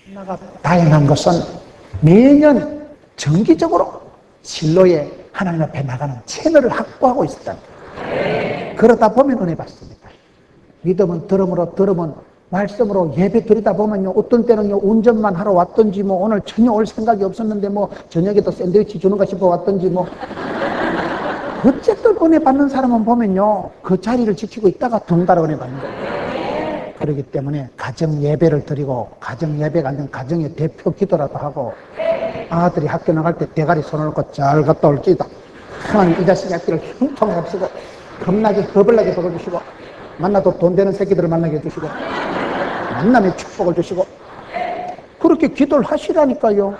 하나가 다행한 것은 매년 정기적으로 실로에 하나님 앞에 나가는 채널을 확보하고 있었다. 그러다 보면 은혜 받습니다. 믿음은 들음으로, 들음은 말씀으로 예배 드리다 보면요, 어떤 때는요, 운전만 하러 왔던지, 뭐, 오늘 전혀 올 생각이 없었는데, 뭐, 저녁에도 샌드위치 주는가 싶어 왔던지, 뭐. 어쨌든 은혜 받는 사람은 보면요, 그 자리를 지키고 있다가 덩달아 은혜 받는 거예요. 그렇기 때문에 가정 예배를 드리고, 가정 예배가 아닌 가정의 대표 기도라도 하고, 아들이 학교 나갈 때 대가리 손을 놓고 잘 갔다 올지다. 하나님 이 자식의 학교를 형통하게 하시고, 겁나게 허벌나게 먹어주시고, 만나도 돈 되는 새끼들을 만나게 해주시고, 만남의 축복을 주시고, 그렇게 기도를 하시라니까요.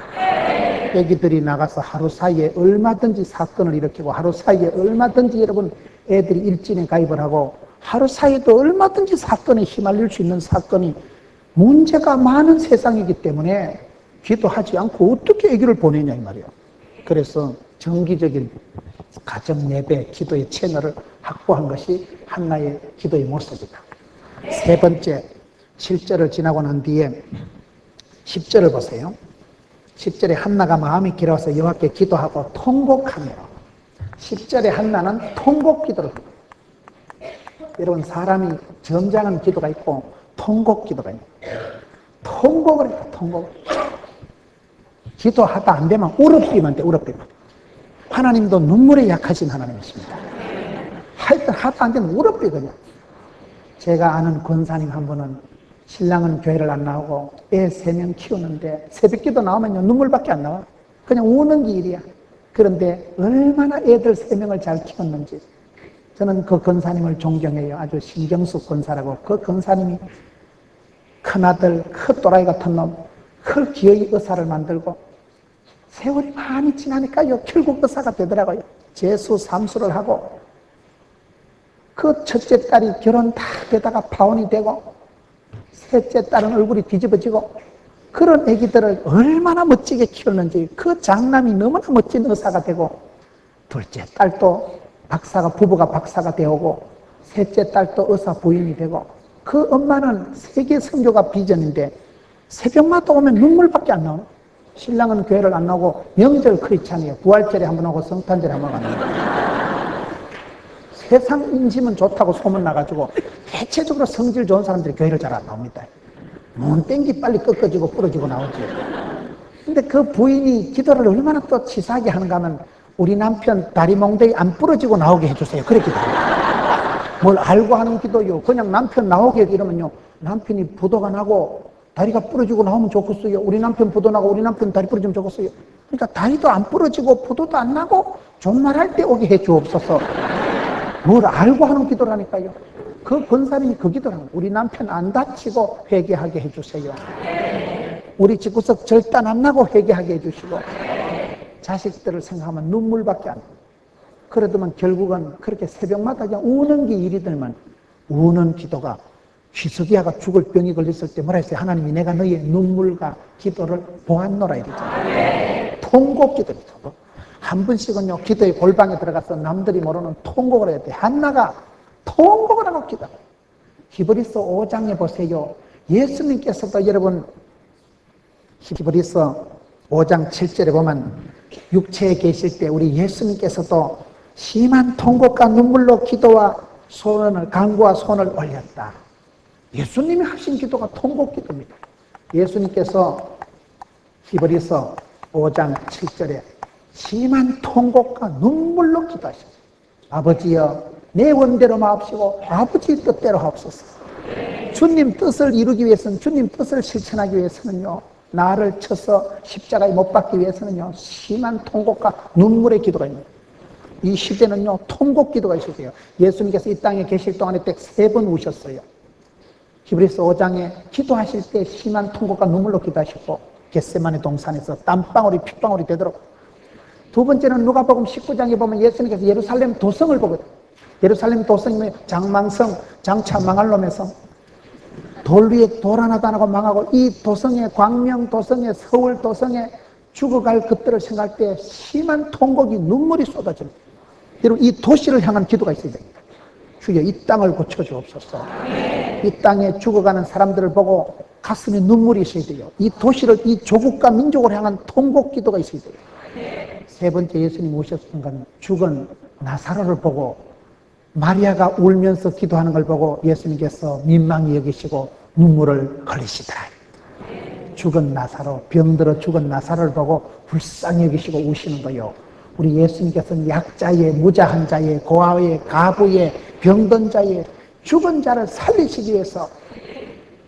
애기들이 나가서 하루 사이에 얼마든지 사건을 일으키고, 하루 사이에 얼마든지 여러분 애들이 일진에 가입을 하고, 하루 사이에도 얼마든지 사건에 휘말릴 수 있는 사건이 문제가 많은 세상이기 때문에 기도하지 않고 어떻게 애기를 보내냐 이 말이에요. 그래서 정기적인 가정 예배 기도의 채널을 확보한 것이 한나의 기도의 모습이다. 세 번째, 7절을 지나고 난 뒤에 10절을 보세요. 10절에 한나가 마음이 길어서 여호와께 기도하고 통곡하며, 10절에 한나는 통곡 기도를 합니다. 여러분, 사람이 점잖은 기도가 있고 통곡 기도가 있고, 통곡을 해요. 통곡을. 기도하다 안 되면 울어버리면 돼. 울어버리면. 하나님도 눈물에 약하신 하나님이십니다. 하여튼 하다 안 되면 울어버리거든요. 제가 아는 권사님 한 분은 신랑은 교회를 안 나오고 애 3명 키우는데 새벽기도 나오면요 눈물밖에 안 나와. 그냥 우는 게 일이야. 그런데 얼마나 애들 3명을 잘 키웠는지. 저는 그 권사님을 존경해요. 아주 신경숙 권사라고. 그 권사님이 큰아들, 큰 또라이 같은 놈, 그 기어이 의사를 만들고 세월이 많이 지나니까요 결국 의사가 되더라고요. 재수, 삼수를 하고 그 첫째 딸이 결혼 다 되다가 파혼이 되고 셋째 딸은 얼굴이 뒤집어지고, 그런 애기들을 얼마나 멋지게 키웠는지. 그 장남이 너무나 멋진 의사가 되고, 둘째 딸도 부부가 박사가 되고, 셋째 딸도 의사 부인이 되고, 그 엄마는 세계 선교가 비전인데 새벽마다 오면 눈물밖에 안 나오네. 신랑은 교회를 안 나오고 명절 크리스찬이에요. 부활절에 한번 오고 성탄절에 한번 가는. 세상 인심은 좋다고 소문 나가지고 대체적으로 성질 좋은 사람들이 교회를 잘 안 나옵니다. 뭔 땡기 빨리 꺾어지고 부러지고 나오지. 근데 그 부인이 기도를 얼마나 또 치사하게 하는가 하면, 우리 남편 다리 몽둥이 안 부러지고 나오게 해주세요. 그렇게 기도해요. 뭘 알고 하는 기도요. 그냥 남편 나오게 이러면요, 남편이 부도가 나고 다리가 부러지고 나오면 좋겠어요. 우리 남편 부도 나고 우리 남편 다리 부러지면 좋겠어요. 그러니까 다리도 안 부러지고 부도도 안 나고 존말할 때 오게 해 주옵소서. 뭘 알고 하는 기도라니까요. 그 권사님이 그 기도를 하는 거예요. 우리 남편 안 다치고 회개하게 해주세요. 우리 집구석 절단 안 나고 회개하게 해주시고, 자식들을 생각하면 눈물밖에 안 나요. 그러더만 결국은 그렇게 새벽마다 그냥 우는 게 일이들만, 우는 기도가, 히스기야가 죽을 병이 걸렸을 때 뭐라 했어요? 하나님이 내가 너희의 눈물과 기도를 보았노라 이랬잖아요. 통곡 기도입니다. 한 분씩은요 기도의 골방에 들어가서 남들이 모르는 통곡을 해야 돼. 한나가 통곡을 하고 기도해요. 히브리서 5장에 보세요. 예수님께서도 여러분 히브리서 5장 7절에 보면 육체에 계실 때 우리 예수님께서도 심한 통곡과 눈물로 기도와 소원을, 간구와 소원을 올렸다. 예수님이 하신 기도가 통곡 기도입니다. 예수님께서 히브리서 5장 7절에 심한 통곡과 눈물로 기도하셨어요. 아버지여 내 원대로 마옵시고 아버지 뜻대로 하옵소서. 주님 뜻을 이루기 위해서는, 주님 뜻을 실천하기 위해서는요, 나를 쳐서 십자가에 못 박기 위해서는요 심한 통곡과 눈물의 기도가 있는 거예요. 이 시대는요 통곡 기도가 있으세요. 예수님께서 이 땅에 계실 동안에 딱 3번 우셨어요. 히브리서 5장에 기도하실 때 심한 통곡과 눈물로 기도하셨고, 겟세마네 동산에서 땀방울이 핏방울이 되도록. 두 번째는 누가복음 19장에 보면 예수님께서 예루살렘 도성을 보거든요. 예루살렘 도성이면 장망성, 장차 망할 놈의 성. 돌 위에 돌 하나도 안 하고 망하고, 이 도성에, 광명 도성에, 서울 도성에 죽어갈 것들을 생각할 때 심한 통곡이, 눈물이 쏟아집니다. 여러분, 이 도시를 향한 기도가 있어야 됩니다. 주여 이 땅을 고쳐주옵소서. 이 땅에 죽어가는 사람들을 보고 가슴에 눈물이 있어야 돼요. 이 도시를, 이 조국과 민족을 향한 통곡 기도가 있어야 돼요. 세 번째 예수님이 오셨던 건 죽은 나사로를 보고 마리아가 울면서 기도하는 걸 보고 예수님께서 민망히 여기시고 눈물을 흘리시더라. 죽은 나사로, 병들어 죽은 나사로를 보고 불쌍히 여기시고 우시는 거요. 우리 예수님께서는 약자의, 무자한 자의, 고아의, 가부의, 병든 자의, 죽은 자를 살리시기 위해서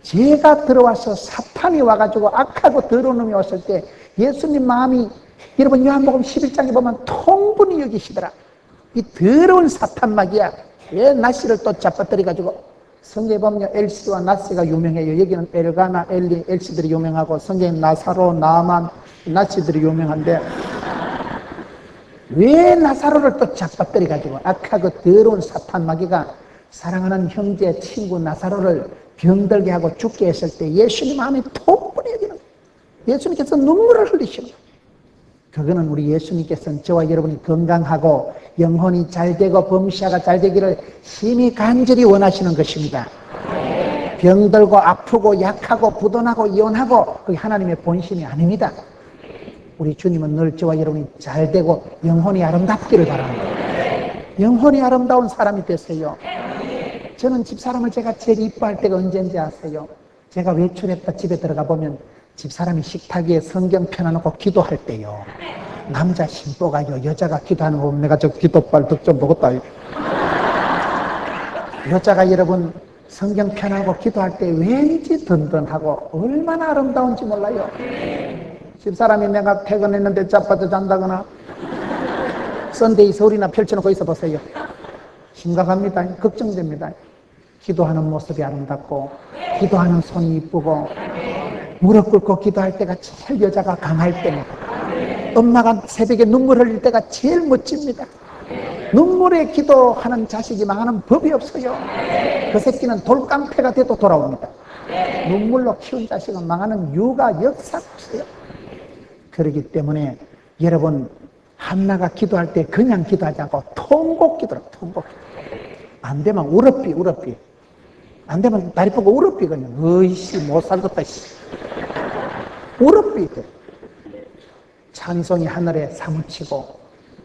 죄가 들어와서 사탄이 와가지고 악하고 더러운 놈이 왔을 때 예수님 마음이, 여러분 요한복음 11장에 보면 통분히 여기시더라. 이 더러운 사탄막이야. 왜 나씨를 또 잡아뜨려가지고, 성경에 보면 엘시와 나씨가 유명해요. 여기는 엘가나, 엘리, 엘시들이 유명하고, 성경에 나사로, 나만, 나씨들이 유명한데, 왜 나사로를 또 잡아뜨려가지고 악하고 더러운 사탄마귀가 사랑하는 형제, 친구 나사로를 병들게 하고 죽게 했을 때 예수님 마음이 통분히 여기는 거예요. 예수님께서 눈물을 흘리시는 거예요. 그거는 우리 예수님께서는 저와 여러분이 건강하고 영혼이 잘되고 범시아가 잘되기를 심히 간절히 원하시는 것입니다. 병들고 아프고 약하고 부도나고 이혼하고 그게 하나님의 본심이 아닙니다. 우리 주님은 늘 저와 여러분이 잘되고 영혼이 아름답기를 바랍니다. 영혼이 아름다운 사람이 되세요. 저는 집사람을 제가 제일 이뻐할 때가 언제인지 아세요? 제가 외출했다 집에 들어가 보면 집사람이 식탁 위에 성경 펴놔놓고 기도할 때요. 남자 신보가요. 여자가 기도하는 거 보면 내가 저 기도빨 득점 먹었다. 여자가 여러분 성경 펴놓고 기도할 때 왠지 든든하고 얼마나 아름다운지 몰라요. 집사람이 내가 퇴근했는데 자빠져 잔다거나 썬데이 서울이나 펼쳐놓고 있어 보세요. 심각합니다. 걱정됩니다. 기도하는 모습이 아름답고 기도하는 손이 이쁘고 무릎 꿇고 기도할 때가 제일 여자가 강할 때입니다. 엄마가 새벽에 눈물 흘릴 때가 제일 멋집니다. 눈물에 기도하는 자식이 망하는 법이 없어요. 그 새끼는 돌깡패가 돼도 돌아옵니다. 눈물로 키운 자식은 망하는 유가 역사가 없어요. 그렇기 때문에 여러분 한나가 기도할 때 그냥 기도하지 않고 통곡 기도라. 통곡 기도. 안 되면 울었비. 안 되면 다리 뻗고 울었비 그냥. 어이씨 못 살겠다. 울었비. 찬송이 하늘에 사무치고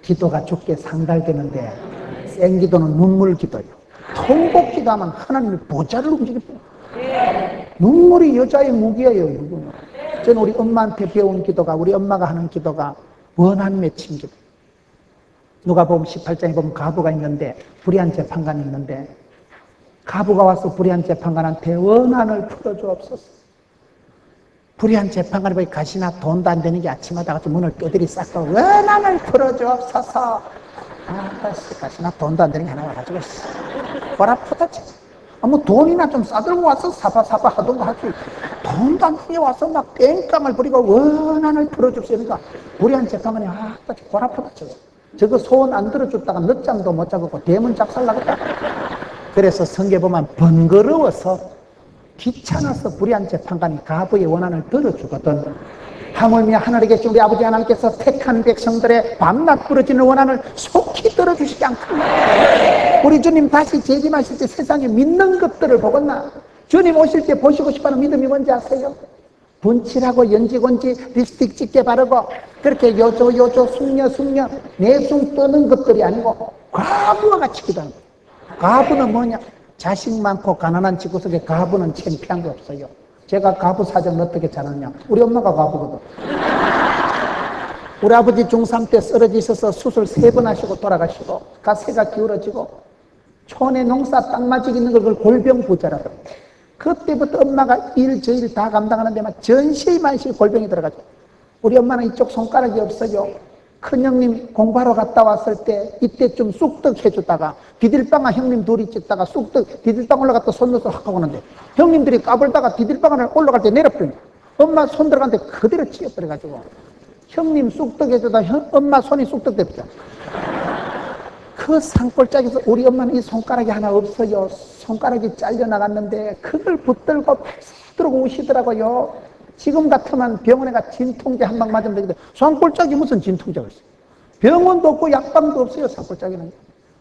기도가 죽게 상달되는데 생기도는 눈물 기도예요. 통곡 기도하면 하나님이 보좌를 움직입니다. 눈물이 여자의 무기예요. 저는 우리 엄마한테 배운 기도가, 우리 엄마가 하는 기도가 원한 맺힌 기도. 누가복음 18장에 보면 가부가 있는데, 불의한 재판관이 있는데, 가부가 와서 불의한 재판관한테 원한을 풀어주옵소서. 불의한 재판관이 보니 가시나 돈도 안 되는 게 아침마다 같이 문을 뼈들이 싹고 원한을 풀어주옵소서. 아따씨 가시나 돈도 안 되는 게 하나 와가지고 뭐라 푸다치. 뭐 돈이나 좀 싸들고 와서 사바사바 하던가 하지. 돈도 안 되는 게 와서 막 땡깡을 부리고 원한을 풀어줍시니까 불의한 재판관이 아따씨 뭐라 푸다치. 저거 소원 안 들어줬다가 늦잠도 못 자고 대문 작살나겠다. 그래서 성경에 보면 번거로워서 귀찮아서 불의한 재판관이 가부의 원한을 들어주거든. 하물며 하늘에 계신 우리 아버지 하나님께서 택한 백성들의 밤낮 부러지는 원한을 속히 들어주시지 않겠나. 우리 주님 다시 재림하실 때 세상에 믿는 것들을 보겠나. 주님 오실 때 보시고 싶어하는 믿음이 뭔지 아세요? 분칠하고 연지곤지 립스틱 짙게 바르고 그렇게 요조 숙녀 내숭 떠는 것들이 아니고 가부와 같이 기도하는 거예요. 가부는 뭐냐? 자식 많고 가난한 집구 속에 가부는 창피한 게 없어요. 제가 가부 사정을 어떻게 잘하느냐? 우리 엄마가 가부거든. 우리 아버지 중3 때 쓰러지셔서 수술 3번 하시고 돌아가시고 가세가 기울어지고 촌에 농사 딱 맞이 있는 걸 골병 부자라고. 그때부터 엄마가 일 저 일 다 감당하는데 막 전시만시 골병이 들어가죠. 우리 엄마는 이쪽 손가락이 없어요. 큰형님 공부하러 갔다 왔을 때 이때쯤 쑥떡 해주다가 디딜빵아 형님 둘이 찍다가 쑥떡 디딜빵 올라갔다 손 넣어서 확 하고 오는데 형님들이 까불다가 디딜빵을 올라갈 때 내려버려. 엄마 손 들어갔는데 그대로 치여버려가지고 형님 쑥떡 해주다 엄마 손이 쑥떡 됐죠. 그 산골짜기에서 우리 엄마는 이 손가락이 하나 없어요. 손가락이 잘려나갔는데 그걸 붙들고 들고 오시더라고요. 지금 같으면 병원에 가 진통제 한 방 맞으면 되는데 산골짜기 무슨 진통제가 있어요. 병원도 없고 약방도 없어요. 산골짜기는.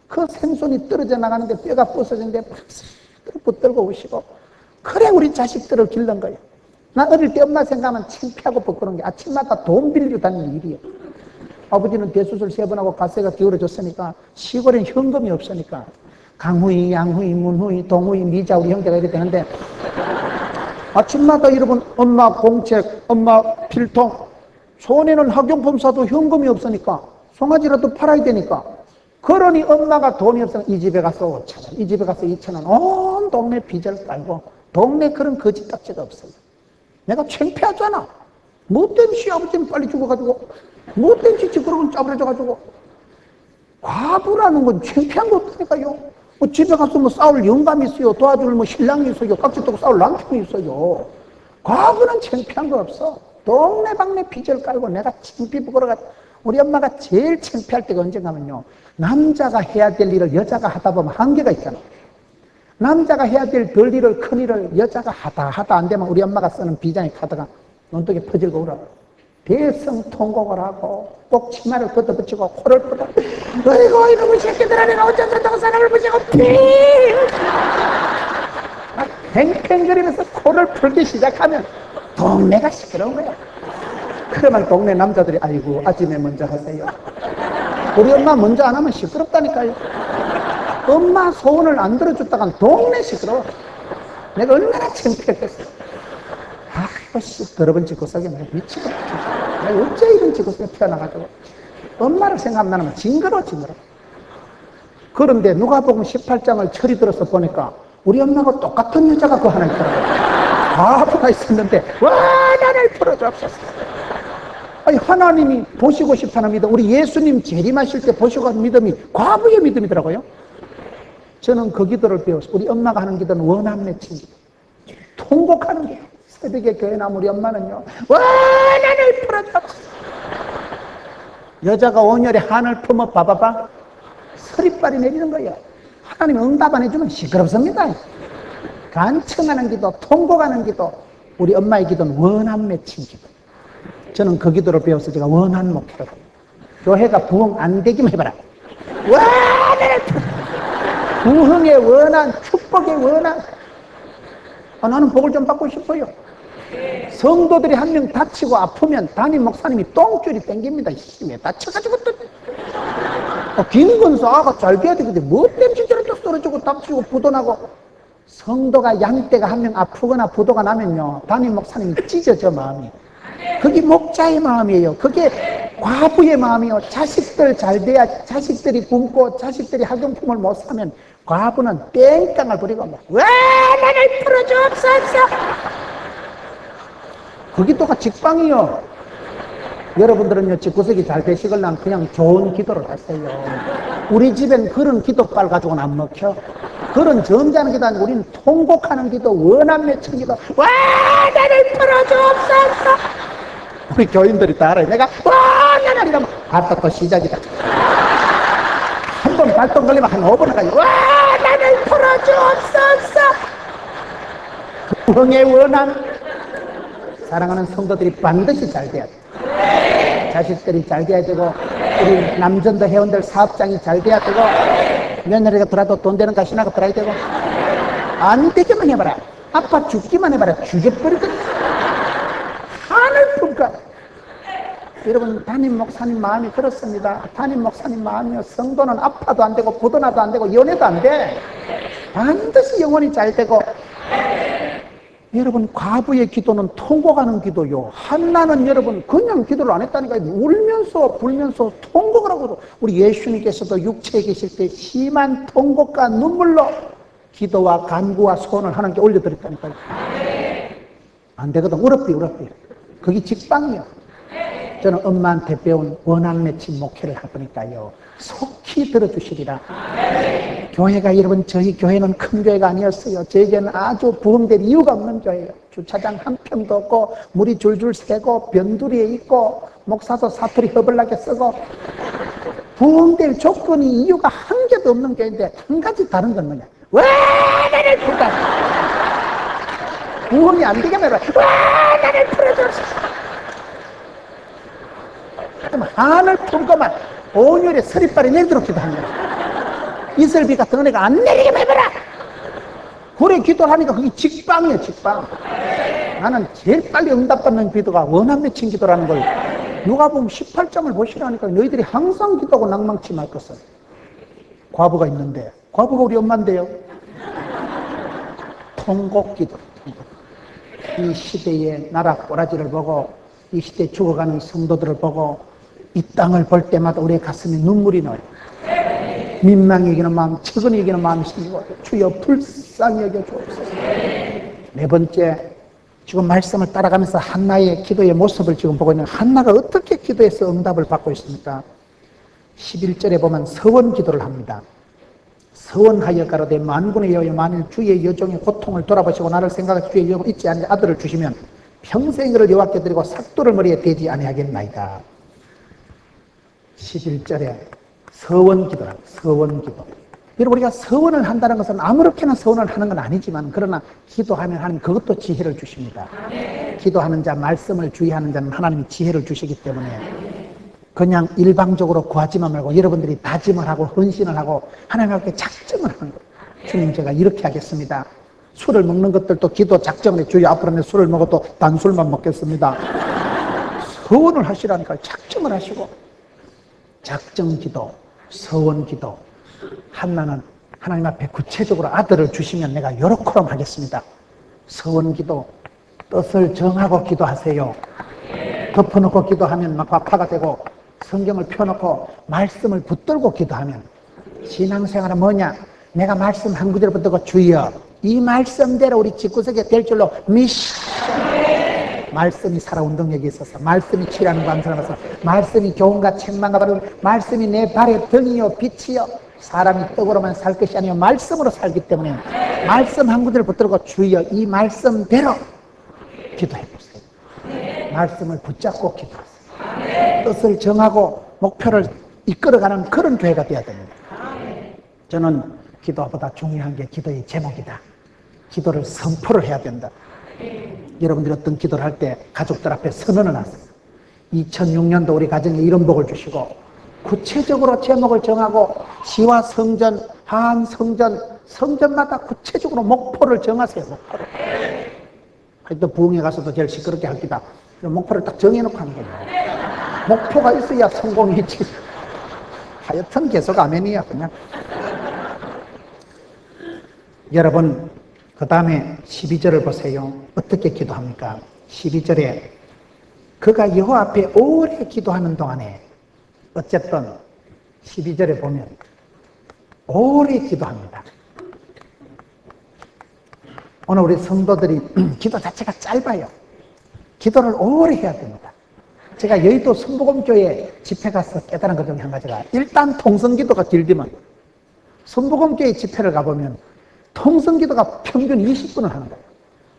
그 생선이 떨어져 나가는데 뼈가 부서지는데 붙들고 오시고, 그래 우리 자식들을 길른 거예요. 나 어릴 때 엄마 생각하면 창피하고 부끄러운 게 아침마다 돈 빌리고 다니는 일이에요. 아버지는 대수술 3번하고 가세가 기울어졌으니까 시골엔 현금이 없으니까 강후이, 양후이, 문후이, 동후이, 미자 우리 형제가 이렇게 되는데, 아침마다 여러분 엄마 공책, 엄마 필통, 손에는 학용품 사도 현금이 없으니까 송아지라도 팔아야 되니까, 그러니 엄마가 돈이 없으면 이 집에 가서 5,000원, 이 집에 가서 2,000원, 온 동네 빚을 깔고, 동네 그런 거지딱지가 없어요. 내가 창피하잖아. 못된 시아버지는 빨리 죽어가지고, 못된 시집그러면 짜부러져가지고. 과부라는 건 창피한 거 없다니까요. 뭐 집에 가서 뭐 싸울 영감이 있어요. 도와줄 뭐 신랑이 있어요. 깍지 뜨고 싸울 남편이 있어요. 과부는 창피한 거 없어. 동네방네 빚을 깔고 내가 창피 부끄러워가지고. 우리 엄마가 제일 창피할 때가 언젠가면요, 남자가 해야 될 일을 여자가 하다 보면 한계가 있잖아. 남자가 해야 될 별 일을, 큰 일을 여자가 하다 안 되면 우리 엄마가 쓰는 비장의 카드가 눈독에 퍼질고 울어. 대성통곡을 하고 꼭 치마를 걷어붙이고 코를 풀어. 어이구 이놈의 새끼들아, 내가 어쩌다가 사람을 붙이고 팽팽거리면서 코를 풀기 시작하면 동네가 시끄러운 거야. 그러면 동네 남자들이 아이고 아침에 먼저 하세요. 우리 엄마 먼저 안 하면 시끄럽다니까요. 엄마 소원을 안 들어줬다간 동네 시끄러워. 내가 얼마나 창피했겠어. 아이고 씨, 더러운 집구석에 내가 미치겠다. 내가 어째 이런 집구석에 태어나가지고. 엄마를 생각하면 나는 징그러워. 그런데 누가복음 18장을 철이 들어서 보니까 우리 엄마가 똑같은 여자가 그 하나 있더라고요. 과부가 있었는데 와 나를 풀어주옵소서. 아니 하나님이 보시고 싶다는 믿음, 우리 예수님 재림하실 때 보시고 하는 믿음이 과부의 믿음이더라고요. 저는 그 기도를 배웠어요. 우리 엄마가 하는 기도는 원한 맺힌 기도, 통곡하는 기도. 새벽에 교회 나면 우리 엄마는요, 와 나를 풀어주옵소서. 여자가 온열에 한을 품어 봐봐봐, 서리빨이 내리는 거예요. 하나님 응답 안 해주면 시끄럽습니다. 간청하는 기도, 통곡하는 기도, 우리 엄마의 기도는 원한 맺힌 기도. 저는 그 기도를 배워서 제가 원한 목표로 교회가 부흥 안 되기만 해봐라. 와 나를 부흥의 원한, 축복의 원한. 나는 복을 좀 받고 싶어요. 성도들이 한 명 다치고 아프면 담임 목사님이 똥줄이 땡깁니다. 왜 다쳐가지고 또 김건수 아가 잘 돼야 되는데 뭐 때문에 저렇게 쓰러지고 다치고 부도나고. 성도가 양떼가 한 명 아프거나 부도가 나면요, 담임 목사님이 찢어져 마음이. 그게 목자의 마음이에요. 그게 과부의 마음이에요. 자식들 잘 돼야, 자식들이 굶고 자식들이 학용품을 못 사면 과부는 땡깡을 부리고 왜 나를 풀어주옵소서. 그 기도가 직방이요. 여러분들은요, 집구석이 잘 되시걸랑 그냥 좋은 기도를 하세요. 우리 집엔 그런 기도빨 가지고는 안 먹혀. 그런 점잖은 기도 아니고 우리는 통곡하는 기도, 원한 맺힌 기도. 와 나를 풀어주옵소서. 우리 교인들이 다 알아요. 내가 와 나를 이러면 발톱도 시작이다. 한 번 발톱 걸리면 한 5번 가지고 와 나를 풀어주옵소서. 부흥의 원한. 사랑하는 성도들이 반드시 잘 돼야 돼. 자식들이 잘 돼야 되고, 우리 남전도 회원들 사업장이 잘 돼야 되고, 며느리가 들어도 돈 되는 가시나가 들어야 되고, 안 되기만 해봐라. 아빠 죽기만 해봐라. 죽여버리거든. 하늘 품까. 여러분, 담임 목사님 마음이 그렇습니다. 담임 목사님 마음이요, 성도는 아파도 안 되고 부도나도 안 되고 연애도 안 돼. 반드시 영혼이 잘 되고. 여러분, 과부의 기도는 통곡하는 기도요. 한나는 여러분 그냥 기도를 안 했다니까요. 울면서 불면서 통곡을 하고. 우리 예수님께서도 육체에 계실 때 심한 통곡과 눈물로 기도와 간구와 소원을 하나님께 올려드렸다니까요. 안 되거든. 울었대. 그게 직방이요. 저는 엄마한테 배운 원한 맺힌 목회를 하보니까요, 속히 들어주시리라. 교회가 여러분, 저희 교회는 큰 교회가 아니었어요. 저에게는 아주 부흥될 이유가 없는 교회예요. 주차장 한 평도 없고, 물이 줄줄 새고, 변두리에 있고, 목사도 사투리 허벌나게 쓰고, 부흥될 조건이 이유가 한 개도 없는 교회인데, 한 가지 다른 건 뭐냐? 와 나를 풀다. 부흥이 안 되게 말해. 와 나를 풀어주소서. 하늘 품고만 온열에 서리빨이 내도록 기도합니다. 이슬비 같은 은혜가 안 내리게 해봐라. 그래 기도를 하니까 그게 직방이에요, 직방. 나는 제일 빨리 응답받는 기도가 원한 맺힌 기도라는 걸 누가복음 18장을 보시라니까 너희들이 항상 기도하고 낭망치 말 것은. 과부가 있는데, 과부가 우리 엄마인데요. 통곡기도. 이 시대의 나라 꼬라지를 보고 이 시대에 죽어가는 성도들을 보고 이 땅을 볼 때마다 우리의 가슴에 눈물이 나요. 민망히 여기는 마음, 측은히 여기는 마음이 생기고 주여 불쌍히 여겨 주옵소서. 네 번째, 지금 말씀을 따라가면서 한나의 기도의 모습을 지금 보고 있는 한나가 어떻게 기도해서 응답을 받고 있습니까? 11절에 보면 서원 기도를 합니다. 서원하여 가로되 만군의 여호와 만일 주의 여종의 고통을 돌아보시고 나를 생각해 주의 여종 잊지 않는 아들을 주시면 평생 그를 여호와께 드리고 삭도를 머리에 대지 아니하겠나이다. 11절에 서원 기도라. 서원 기도. 여러분, 우리가 서원을 한다는 것은 아무렇게나 서원을 하는 건 아니지만 그러나 기도하면 하나님 그것도 지혜를 주십니다. 기도하는 자, 말씀을 주의하는 자는 하나님이 지혜를 주시기 때문에 그냥 일방적으로 구하지만 말고 여러분들이 다짐을 하고 헌신을 하고 하나님 앞에 작정을 하는 거예요. 주님, 제가 이렇게 하겠습니다. 술을 먹는 것들도 기도 작정을 해. 주여, 앞으로는 술을 먹어도 단술만 먹겠습니다. 서원을 하시라니까. 작정을 하시고. 작정 기도, 서원 기도. 한나는 하나님 앞에 구체적으로 아들을 주시면 내가 요렇게럼 하겠습니다. 서원 기도, 뜻을 정하고 기도하세요. 덮어놓고 기도하면 막 파가 되고 성경을 펴놓고 말씀을 붙들고 기도하면 신앙생활은 뭐냐? 내가 말씀 한 구절 붙들고 주여 이 말씀대로 우리 집구석에 될 줄로 말씀이 살아 운동력이 있어서 말씀이 치라는 감사를 받아서 말씀이 교훈과 책망과 바로 말씀이 내 발의 등이요 빛이요 사람이 떡으로만 살 것이 아니요 말씀으로 살기 때문에 말씀 한 구절 붙들고 주여 이 말씀대로 기도해보세요. 말씀을 붙잡고 기도하세요. 뜻을 정하고 목표를 이끌어가는 그런 교회가 되어야 됩니다. 저는 기도보다 중요한 게 기도의 제목이다. 기도를 선포를 해야 된다. 여러분들이 어떤 기도를 할 때 가족들 앞에 선언을 하세요. 2006년도 우리 가정에 이런 복을 주시고 구체적으로 제목을 정하고 시와 성전, 한 성전, 성전마다 구체적으로 목표를 정하세요. 목표를. 하여튼 부흥회 가서도 제일 시끄럽게 할 기다. 목표를 딱 정해놓고 하는 거예요. 목표가 있어야 성공이지. 하여튼 계속 아멘이야 그냥. 여러분, 그 다음에 12절을 보세요. 어떻게 기도합니까? 12절에 그가 여호와 앞에 오래 기도하는 동안에 어쨌든 12절에 보면 오래 기도합니다. 오늘 우리 성도들이 기도 자체가 짧아요. 기도를 오래 해야 됩니다. 제가 여의도 순복음교회 집회 가서 깨달은 것 중에 한 가지가 일단 통성기도가 길지만 순복음교회 집회를 가보면 통성기도가 평균 20분을 하는 거예요.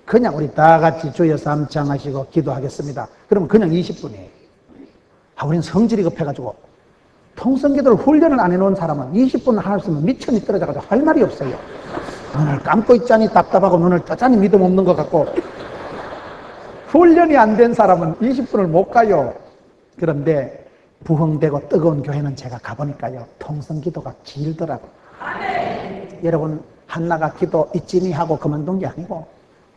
그냥 우리 다 같이 주여 삼창하시고 기도하겠습니다. 그러면 그냥 20분이에요. 우리는 성질이 급해가지고 통성기도를 훈련을 안 해놓은 사람은 20분을 하셨으면 미천이 떨어져가지고 할 말이 없어요. 눈을 감고 있자니 답답하고 눈을 떠자니 믿음 없는 것 같고 훈련이 안 된 사람은 20분을 못 가요. 그런데 부흥되고 뜨거운 교회는 제가 가보니까요 통성기도가 길더라고요. 여러분, 한나가 기도 있지니 하고 그만둔 게 아니고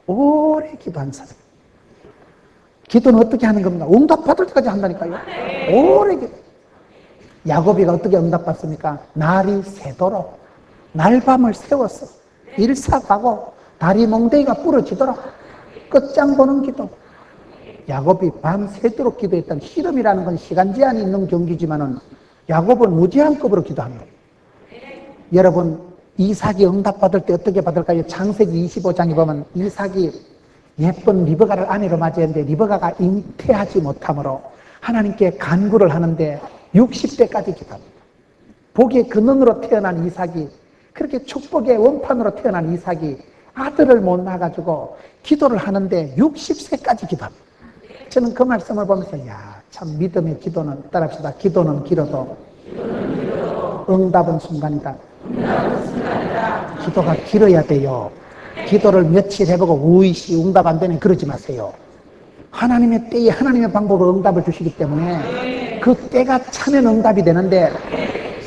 오래 기도한 사람. 기도는 어떻게 하는 겁니까? 응답받을 때까지 한다니까요. 오래 기도. 야곱이가 어떻게 응답받습니까? 날이 새도록 날밤을 세워서 일사가고 다리 몽둥이가 부러지도록 끝장 보는 기도. 야곱이 밤새도록 기도했던 씨름이라는 건 시간 제한이 있는 경기지만은 야곱은 무제한급으로 기도하는 거예요. 여러분, 이삭이 응답받을 때 어떻게 받을까요? 창세기 25장에 보면 이삭이 예쁜 리브가를 아내로 맞이했는데 리브가가 잉태하지 못하므로 하나님께 간구를 하는데 60대까지 기도합니다. 복의 근원으로 태어난 이삭이, 그렇게 축복의 원판으로 태어난 이삭이 아들을 못 낳아가지고 기도를 하는데 60세까지 기도합니다. 저는 그 말씀을 보면서 참 믿음의 기도는, 따라합시다. 기도는 길어도 응답은 순간이다. 기도가 길어야 돼요. 기도를 며칠 해보고 우이시 응답 안 되면 그러지 마세요. 하나님의 때에 하나님의 방법으로 응답을 주시기 때문에 그 때가 차면 응답이 되는데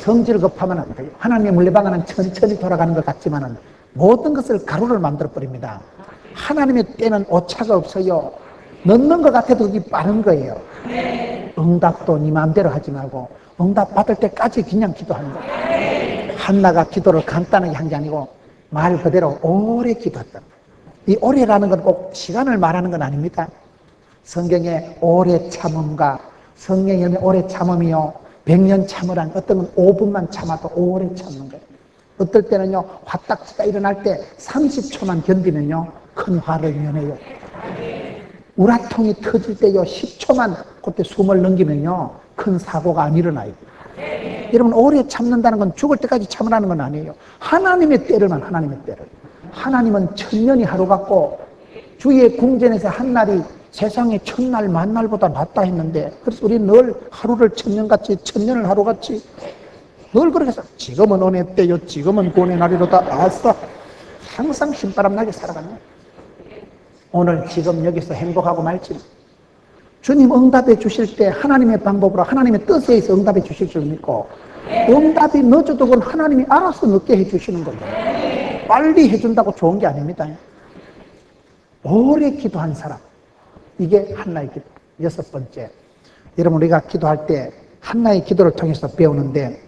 성질 급하면 안 돼요. 하나님의 물레방아는 천천히 돌아가는 것 같지만은 모든 것을 가루를 만들어 버립니다. 하나님의 때는 오차가 없어요. 넣는 것 같아도 그게 빠른 거예요. 응답도 네 마음대로 하지 말고 응답 받을 때까지 그냥 기도하는 거예요. 한나가 기도를 간단하게 한 게 아니고 말 그대로 오래 기도했다. 이 오래라는 건 꼭 시간을 말하는 건 아닙니다. 성경에 오래 참음과 성령의 열매 오래 참음이요 100년 참으란 어떤 건 5분만 참아도 오래 참는 거예요. 어떨 때는요 화딱지가 일어날 때 30초만 견디면요 큰 화를 면해요. 우라통이 터질 때요 10초만 그때 숨을 넘기면요 큰 사고가 안 일어나요. 여러분 오래 참는다는 건 죽을 때까지 참으라는 건 아니에요. 하나님의 때를만 하나님의 때를. 하나님은 천년이 하루 같고 주의 궁전에서 한 날이 세상의 천날 만날보다 낫다 했는데 그래서 우리 늘 하루를 천년같이 천년을 하루같이 늘 그렇게 해서 지금은 은혜 때요 지금은 구원의 날이로다 아싸 항상 신바람 나게 살아가네. 오늘 지금 여기서 행복하고 말지 주님 응답해 주실 때 하나님의 방법으로 하나님의 뜻에 의해서 응답해 주실 줄 믿고 응답이 늦어도 그건 하나님이 알아서 늦게 해주시는 거예요. 빨리 해준다고 좋은 게 아닙니다. 오래 기도한 사람 이게 한나의 기도. 6번째 여러분 우리가 기도할 때 한나의 기도를 통해서 배우는데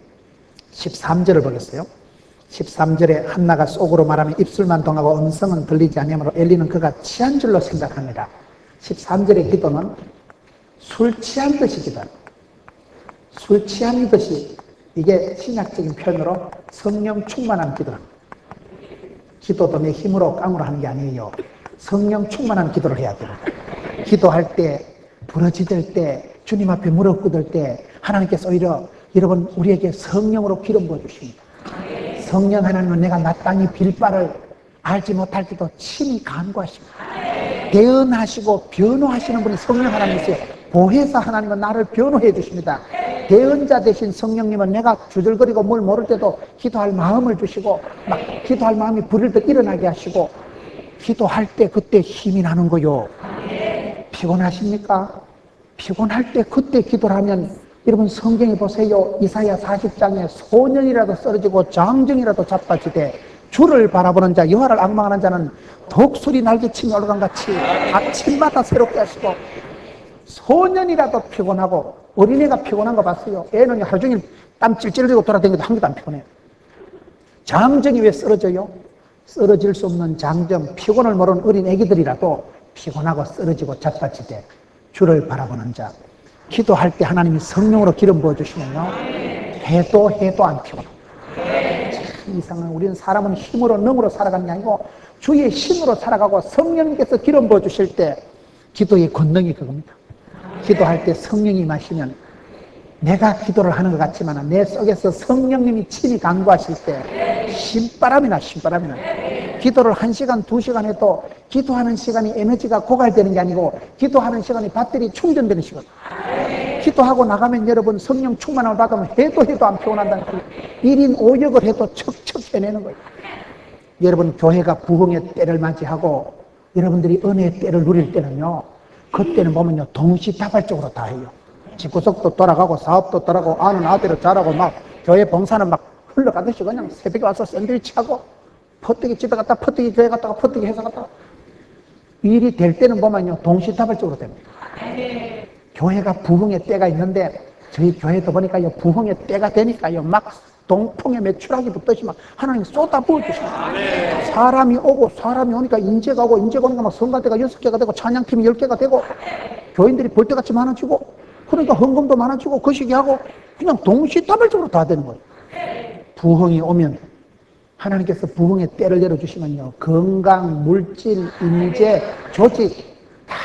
13절을 보겠어요. 13절에 한나가 속으로 말하면 입술만 동하고 음성은 들리지 아니하므로 엘리는 그가 취한 줄로 생각합니다. 13절의 기도는 술 취한 듯이 기도합니다. 술 취한 듯이 이게 신약적인 표현으로 성령 충만한 기도랍니다. 기도도 내 힘으로 깡으로 하는 게 아니에요. 성령 충만한 기도를 해야 됩니다. 기도할 때 부러지들 때 주님 앞에 무릎 꿇을 때 하나님께서 오히려 여러분 우리에게 성령으로 기름 부어주십니다. 성령 하나님은 내가 마땅히 빌 바를 알지 못할 때도 친히 간구하십니다. 대언하시고 변호하시는 분이 성령 하나님이세요. 보혜사 하나님은 나를 변호해 주십니다. 대언자 되신 성령님은 내가 주절거리고 뭘 모를 때도 기도할 마음을 주시고 막 기도할 마음이 부를 때 일어나게 하시고 기도할 때 그때 힘이 나는 거요. 피곤하십니까? 피곤할 때 그때 기도를 하면 여러분 성경에 보세요. 이사야 40장에 소년이라도 쓰러지고 장정이라도 자빠지되 주를 바라보는 자 여호와를 앙망하는 자는 독수리 날개치며 올라간 같이 아침마다 새롭게 하시고 소년이라도 피곤하고 어린애가 피곤한 거 봤어요. 애는 하루 종일 땀 찔찔 흘리고 돌아다니도 한 개도 안 피곤해요. 장정이 왜 쓰러져요? 쓰러질 수 없는 장정, 피곤을 모르는 어린 애기들이라도 피곤하고 쓰러지고 자빠지되 주를 바라보는 자 기도할 때 하나님이 성령으로 기름 부어주시면요 해도 안 피곤합니다. 참 이상한 우리는 사람은 힘으로 능으로 살아가는 게 아니고 주의 힘으로 살아가고 성령님께서 기름 부어주실 때 기도의 권능이 그겁니다. 기도할 때 성령이 마시면 내가 기도를 하는 것 같지만 내 속에서 성령님이 친히 강구하실 때 신바람이 나. 기도를 1시간, 2시간 해도 기도하는 시간이 에너지가 고갈되는 게 아니고 기도하는 시간이 배터리 충전되는 시간. 기도하고 나가면 여러분 성령 충만함을 받으면 해도 안 피곤한다는 거예요. 1인 5역을 해도 척척 해내는 거예요. 여러분 교회가 부흥의 때를 맞이하고 여러분들이 은혜의 때를 누릴 때는요 그때는 보면요 동시다발적으로 다 해요. 집구석도 돌아가고 사업도 돌아가고 아는 아들을 잘하고 막 교회 봉사는 막 흘러가듯이 그냥 새벽에 와서 샌드위치하고 퍼뜨기 집에 갔다 퍼뜨기 교회 갔다가 퍼뜨기 회사 갔다가 일이 될 때는 보면요 동시다발적으로 됩니다. 교회가 부흥의 때가 있는데 저희 교회도 보니까요 부흥의 때가 되니까요 막 동풍에 매출하기 붙듯이 막 하나님 쏟아 부어주십니다. 사람이 오고 사람이 오니까 인재가 오고 인재가 오니까 막 성가대가 6개가 되고 찬양팀이 10개가 되고 교인들이 볼때같이 많아지고 그러니까 헌금도 많아지고 거시기하고 그냥 동시다발적으로 다 되는 거예요. 부흥이 오면 하나님께서 부흥의 때를 열어주시면요 건강, 물질, 인재, 조직 다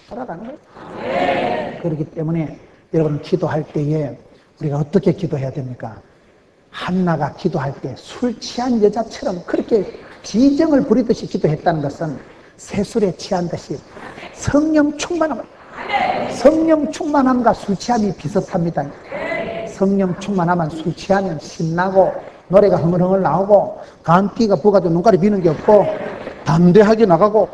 돌아가는 거예요. 그렇기 때문에 여러분 기도할 때에 우리가 어떻게 기도해야 됩니까? 한나가 기도할 때 술 취한 여자처럼 그렇게 지정을 부리듯이 기도했다는 것은 새술에 취한 듯이 성령 충만함과 술 취함이 비슷합니다. 성령 충만하면 술 취하면 신나고 노래가 흥얼흥얼 나오고 간기가 부가도 눈가리 비는 게 없고 담대하게 나가고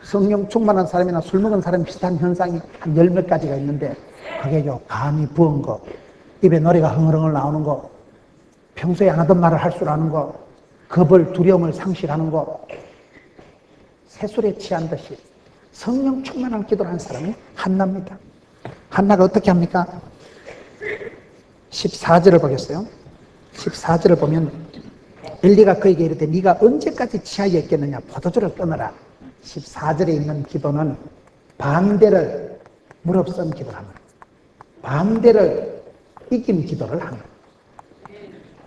성령 충만한 사람이나 술 먹은 사람이 비슷한 현상이 한 10몇 가지가 있는데 그게요 감이 부은 거 입에 노래가 흥얼흥얼 나오는 거 평소에 안 하던 말을 할 줄 아는 거, 겁을 두려움을 상실하는 거, 새술에 취한 듯이 성령 충만한 기도를 한 사람이 한나입니다. 한나가 어떻게 합니까? 14절을 보겠어요. 14절을 보면 엘리가 그에게 이르되 네가 언제까지 취하여 있겠느냐, 포도주를 끊어라. 14절에 있는 기도는 반대를 무릅쓴 기도를 하는, 반대를 이긴 기도를 하는.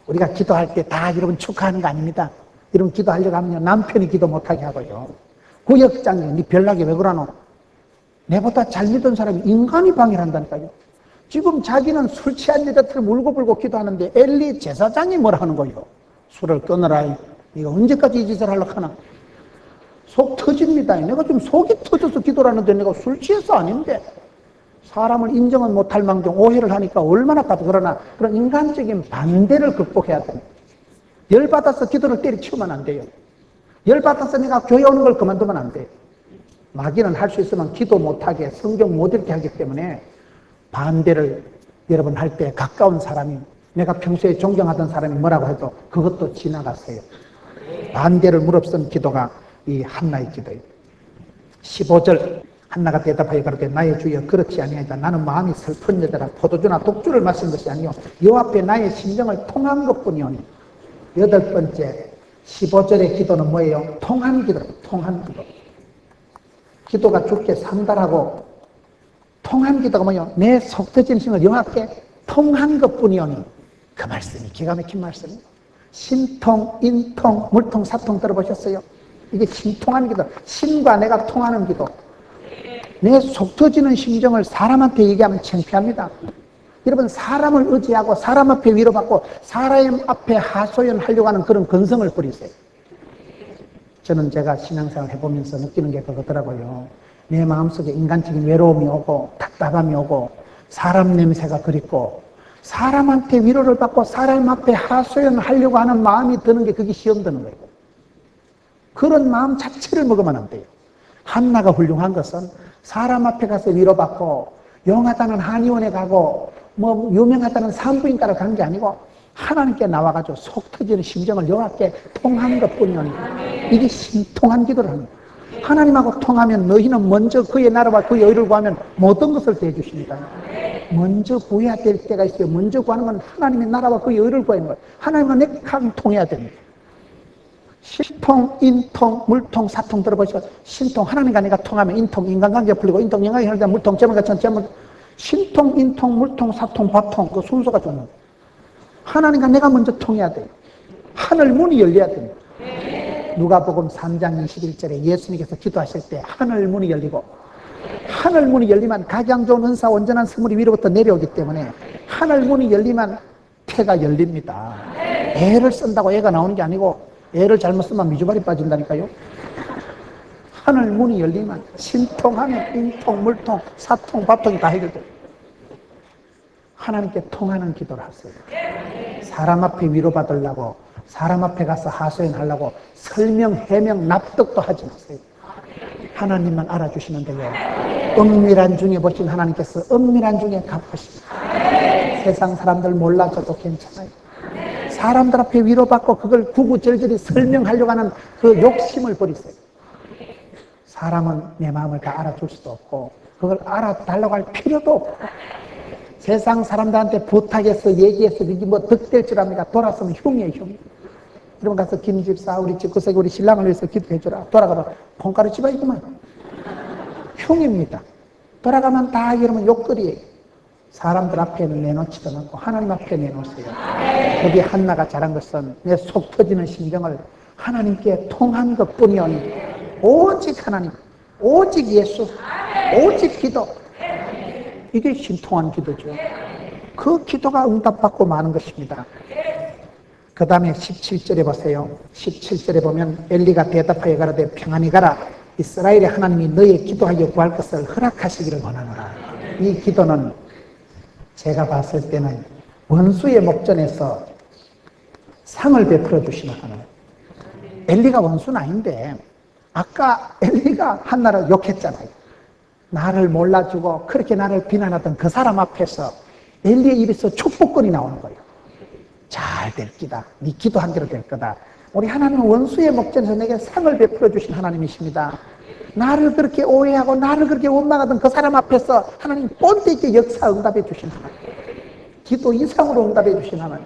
우리가 기도할 때 다 여러분 축하하는 거 아닙니다. 여러분 기도하려고 하면 남편이 기도 못하게 하고요, 구역장에 네 별나게 왜 그러노? 내보다 잘 믿은 사람이 인간이 방해를 한다니까요. 지금 자기는 술 취한 여자처럼 울고불고 기도하는데 엘리 제사장이 뭐라 하는 거예요? 술을 끊어라. 네가 언제까지 이 짓을 하려고 하나? 속 터집니다. 내가 좀 속이 터져서 기도를 하는데 내가 술 취해서 아닌데. 사람을 인정은 못할 망정 오해를 하니까 얼마나 까도. 그러나 그런 인간적인 반대를 극복해야 됩니다. 열받아서 기도를 때려치우면 안 돼요. 열받아서 내가 교회 오는 걸 그만두면 안 돼요. 마귀는 할 수 있으면 기도 못하게, 성경 못 읽게 하기 때문에 반대를 여러분 할 때 가까운 사람이, 내가 평소에 존경하던 사람이 뭐라고 해도 그것도 지나갔어요. 반대를 무릅쓴 기도가 이 한나의 기도예요. 15절 한나가 대답하여 가로되 나의 주여 그렇지 아니하다. 나는 마음이 슬픈 여자라 포도주나 독주를 마신 것이 아니요 요 앞에 나의 심정을 통한 것뿐이오니. 8번째 15절의 기도는 뭐예요? 통한 기도. 통한 기도. 기도가 죽게 산다라고 통한 기도가 뭐예요? 내 속 터진 심을 영하게 통한 것뿐이오니. 그 말씀이 기가 막힌 말씀이에요. 신통, 인통, 물통, 사통 들어보셨어요? 이게 신통한 기도. 신과 내가 통하는 기도. 내 속 터지는 심정을 사람한테 얘기하면 창피합니다. 여러분 사람을 의지하고 사람 앞에 위로받고 사람 앞에 하소연하려고 하는 그런 근성을 버리세요. 저는 제가 신앙생활 해보면서 느끼는 게 그거더라고요. 내 마음속에 인간적인 외로움이 오고 답답함이 오고 사람 냄새가 그립고 사람한테 위로를 받고 사람 앞에 하소연하려고 하는 마음이 드는 게 그게 시험 드는 거예요. 그런 마음 자체를 먹으면 안 돼요. 한나가 훌륭한 것은 사람 앞에 가서 위로받고 영하다는 한의원에 가고 뭐 유명하다는 산부인과를 가는 게 아니고 하나님께 나와가지고 속 터지는 심정을 영하게 통한 것뿐이오니. 이게 신통한 기도를 합니다. 하나님하고 통하면 너희는 먼저 그의 나라와 그의 의를 구하면 모든 것을 대해주십니다. 먼저 구해야 될 때가 있어요. 먼저 구하는 건 하나님의 나라와 그의 의를 구하는 거예요. 하나님과 내가 통해야 됩니다. 신통, 인통, 물통, 사통 들어보시고, 신통, 하나님과 내가 통하면 인통, 인간관계가 풀리고, 인통, 인간관계가 풀리고, 물통, 재물과 재물, 신통, 인통, 물통, 사통, 바통, 그 순서가 좋은 거예요. 하나님과 내가 먼저 통해야 돼요. 하늘 문이 열려야 됩니다. 누가복음 3장 21절에 예수님께서 기도하실 때 하늘 문이 열리고, 하늘 문이 열리면 가장 좋은 은사, 온전한 선물이 위로부터 내려오기 때문에 하늘 문이 열리면 태가 열립니다. 애를 쓴다고 애가 나오는 게 아니고 애를 잘못 쓰면 미주발이 빠진다니까요. 하늘 문이 열리면 신통하면 인통, 물통, 사통, 밥통이 다 해결돼요. 하나님께 통하는 기도를 하세요. 사람 앞에 위로받으려고 사람 앞에 가서 하소연하려고 설명, 해명, 납득도 하지 마세요. 하나님만 알아주시면 돼요. 은밀한 중에 보신 하나님께서 은밀한 중에 갚으십니다. 세상 사람들 몰라줘도 괜찮아요. 사람들 앞에 위로받고 그걸 구구절절히 설명하려고 하는 그 욕심을 버리세요. 사람은 내 마음을 다 알아줄 수도 없고 그걸 알아달라고 할 필요도 없고 세상 사람들한테 부탁해서 얘기해서 이게 뭐 득될 줄 압니까? 돌아서면 흉이에요, 흉. 여러분 가서 김집사 우리 집구석에 우리 신랑을 위해서 기도해주라. 돌아가면 폰가루 집어이구만. 흉입니다. 돌아가면 다 여러분 욕거리예요. 사람들 앞에는 내놓지도 않고 하나님 앞에 내놓으세요. 거기 한나가 잘한 것은 내 속 터지는 심정을 하나님께 통한 것뿐이오니 오직 하나님, 오직 예수, 오직 기도. 이게 신통한 기도죠. 그 기도가 응답받고 마는 것입니다. 그 다음에 17절에 보세요. 17절에 보면 엘리가 대답하여 가로되 평안히 가라. 이스라엘의 하나님이 너의 기도하여 구할 것을 허락하시기를 원하노라. 이 기도는 제가 봤을 때는 원수의 목전에서 상을 베풀어 주시는 하나님. 엘리가 원수는 아닌데 아까 엘리가 한나를 욕했잖아요. 나를 몰라주고 그렇게 나를 비난하던 그 사람 앞에서 엘리의 입에서 축복권이 나오는 거예요. 잘 될 기다. 네 기도한 대로 될 거다. 우리 하나님은 원수의 목전에서 내게 상을 베풀어 주신 하나님이십니다. 나를 그렇게 오해하고 나를 그렇게 원망하던 그 사람 앞에서 하나님 본때 있게 역사 응답해 주신 하나님. 기도 이상으로 응답해 주신 하나님.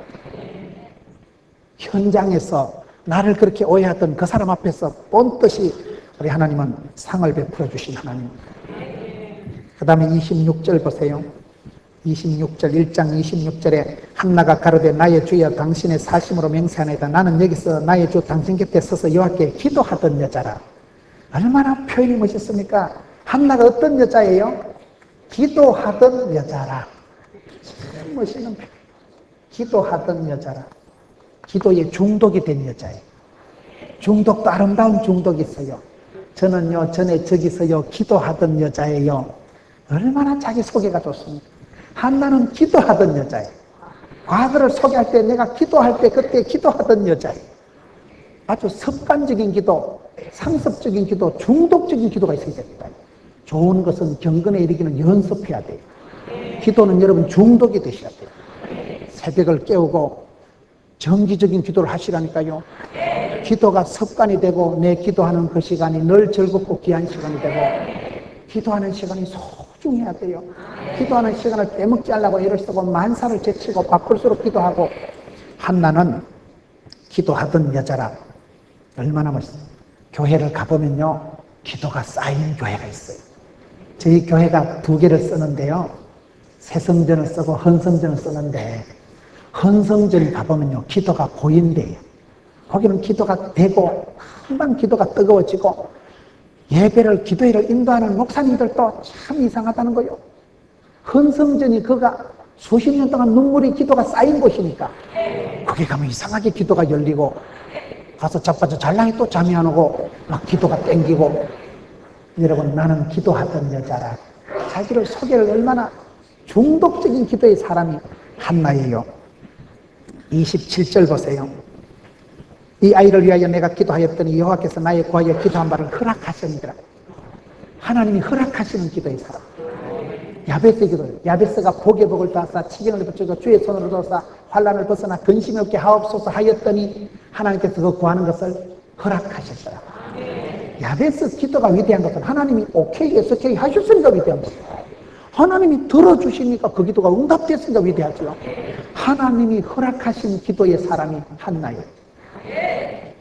현장에서 나를 그렇게 오해하던 그 사람 앞에서 본뜻이 우리 하나님은 상을 베풀어 주신 하나님. 그 다음에 26절 보세요. 26절 1장 26절에 한나가 가로되 나의 주여 당신의 사심으로 맹세하나이다. 나는 여기서 나의 주 당신 곁에 서서 여호와께 기도하던 여자라. 얼마나 표현이 멋있습니까? 한나가 어떤 여자예요? 기도하던 여자라. 참 멋있는 표현. 기도하던 여자라. 기도에 중독이 된 여자예요. 중독도 아름다운 중독이 있어요. 저는요 전에 저기서요 기도하던 여자예요. 얼마나 자기 소개가 좋습니까? 한나는 기도하던 여자예요. 과거를 소개할 때 내가 기도할 때 그때 기도하던 여자예요. 아주 습관적인 기도, 상습적인 기도, 중독적인 기도가 있어야 됩니다. 좋은 것은 경건에 이르기는 연습해야 돼요. 기도는 여러분 중독이 되셔야 돼요. 새벽을 깨우고 정기적인 기도를 하시라니까요. 기도가 습관이 되고 내 기도하는 그 시간이 늘 즐겁고 귀한 시간이 되고 기도하는 시간이 소중해야 돼요. 기도하는 시간을 빼먹지 않으려고 애를 쓰고 만사를 제치고 바쁠수록 기도하고. 한나는 기도하던 여자라. 얼마나 멋있어요. 교회를 가보면요 기도가 쌓인 교회가 있어요. 저희 교회가 2개를 쓰는데요 새성전을 쓰고 헌성전을 쓰는데 헌성전 가보면요 기도가 고인돼요. 거기는 기도가 되고 금방 기도가 뜨거워지고 예배를 기도회를 인도하는 목사님들도 참 이상하다는 거예요. 헌성전이 그가 수십 년 동안 눈물이 기도가 쌓인 곳이니까 거기 가면 이상하게 기도가 열리고 가서 자빠져 잘랑이 또 잠이 안 오고 막 기도가 땡기고. 여러분 나는 기도하던 여자라. 자기를 소개를 얼마나 중독적인 기도의 사람이 한나예요. 27절 보세요. 이 아이를 위하여 내가 기도하였더니 여호와께서 나의 구하여 기도한 바를 허락하셨느니라. 하나님이 허락하시는 기도의 사람. 야베스 기도예요. 야베스가 복의 복을 따사 치경을 붙여서 주의 손으로 둬서 환난을 벗어나 근심이 없게 하옵소서 하였더니 하나님께서 그 구하는 것을 허락하셨어요. 야베스 기도가 위대한 것은 하나님이 오케이 SK 하셨으니까 위대한 거예요. 하나님이 들어주시니까 그 기도가 응답됐으니까 위대하죠. 하나님이 허락하신 기도의 사람이 한나예요.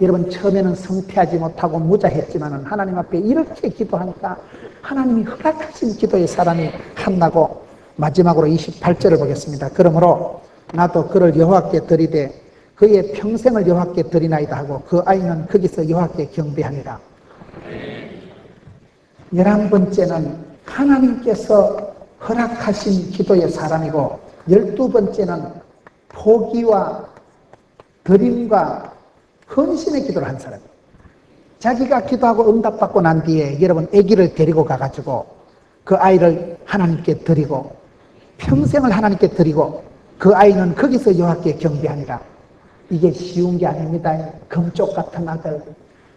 여러분 처음에는 성패하지 못하고 무자했지만 하나님 앞에 이렇게 기도하니까 하나님이 허락하신 기도의 사람이 한나고. 마지막으로 28절을 보겠습니다. 그러므로 나도 그를 여호와께 드리되 그의 평생을 여호와께 드리나이다 하고 그 아이는 거기서 여호와께 경배하니라. 11번째는 하나님께서 허락하신 기도의 사람이고 12번째는 포기와 드림과 헌신의 기도를 한 사람이에요. 자기가 기도하고 응답받고 난 뒤에 여러분 아기를 데리고 가가지고 그 아이를 하나님께 드리고 평생을 하나님께 드리고 그 아이는 거기서 여호와께 경배하니라. 이게 쉬운 게 아닙니다. 금쪽 같은 아들,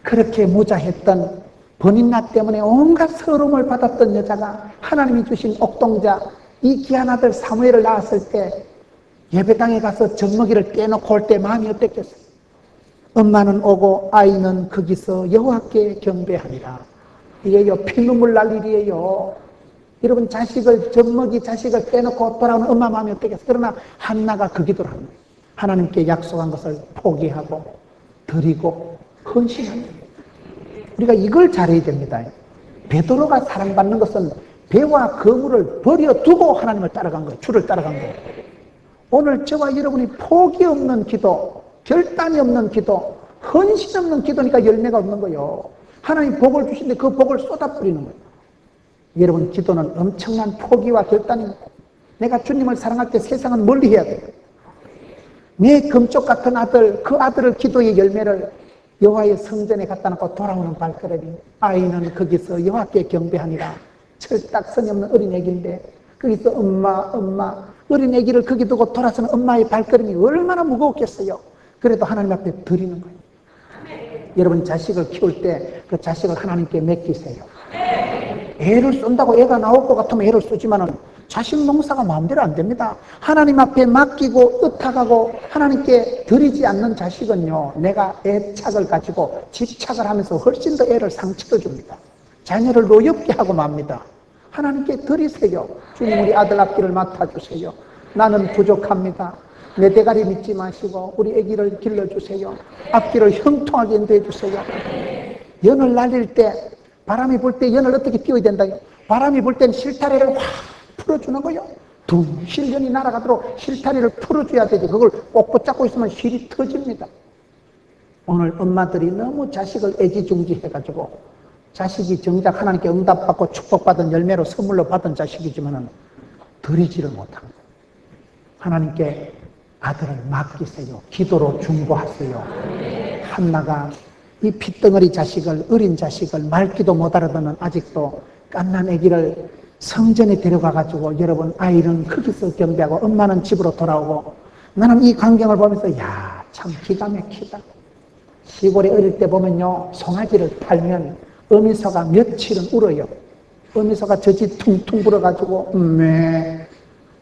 그렇게 무자했던 번인나 때문에 온갖 서러움을 받았던 여자가 하나님이 주신 옥동자 이 귀한 아들 사무엘을 낳았을 때 예배당에 가서 젖먹이를 떼놓고 올 때 마음이 어땠겠어요? 엄마는 오고 아이는 거기서 여호와께 경배하니라. 이게요 피눈물 날 일이에요. 여러분 자식을 젖먹이 자식을 떼놓고 돌아오는 엄마 마음이 어땠겠어요? 그러나 한나가 그 기도를 합니다. 하나님께 약속한 것을 포기하고 드리고 헌신합니다. 우리가 이걸 잘해야 됩니다. 베드로가 사랑받는 것은 배와 거물을 버려두고 하나님을 따라간 거예요. 주를 따라간 거예요. 오늘 저와 여러분이 포기 없는 기도, 결단이 없는 기도, 헌신 없는 기도니까 열매가 없는 거예요. 하나님 복을 주시는데 그 복을 쏟아버리는 거예요. 여러분 기도는 엄청난 포기와 결단입니다. 내가 주님을 사랑할 때 세상은 멀리 해야 돼요. 내 금쪽 같은 아들, 그 아들을 기도의 열매를 여호와의 성전에 갖다 놓고 돌아오는 발걸음이. 아이는 거기서 여호와께 경배하니라. 철딱선이 없는 어린 애기인데 거기서 엄마 어린 애기를 거기 두고 돌아서는 엄마의 발걸음이 얼마나 무거웠겠어요. 그래도 하나님 앞에 드리는 거예요. 여러분 자식을 키울 때 그 자식을 하나님께 맡기세요. 애를 쏜다고 애가 나올 것 같으면 애를 쏘지만은 자식 농사가 마음대로 안 됩니다. 하나님 앞에 맡기고 의탁하고 하나님께 드리지 않는 자식은요, 내가 애착을 가지고 집착을 하면서 훨씬 더 애를 상처를 줍니다. 자녀를 노엽게 하고 맙니다. 하나님께 드리세요. 주님, 우리 아들 앞길을 맡아주세요. 나는 부족합니다. 내 대가리 믿지 마시고 우리 아기를 길러주세요. 앞길을 형통하게 인도해 주세요. 연을 날릴 때, 바람이 불 때 연을 어떻게 띄워야 된다요? 바람이 불 땐 실타래를 확 풀어주는 거요. 둥 실연이 날아가도록 실타래를 풀어줘야 되지. 그걸 꼭 붙잡고 있으면 실이 터집니다. 오늘 엄마들이 너무 자식을 애지중지해가지고 자식이 정작 하나님께 응답받고 축복받은 열매로 선물로 받은 자식이지만 드리지를 못합니다. 하나님께 아들을 맡기세요. 기도로 중보하세요. 한나가 이 핏덩어리 자식을, 어린 자식을 맑기도 못 알아듣는 아직도 갓난 아기를 성전에 데려가가지고, 여러분, 아이는 거기서 경배하고 엄마는 집으로 돌아오고, 나는 이 광경을 보면서 야, 참 기가 막히다. 시골에 어릴 때 보면요, 송아지를 팔면 어미소가 며칠은 울어요. 어미소가 젖이 퉁퉁 불어가지고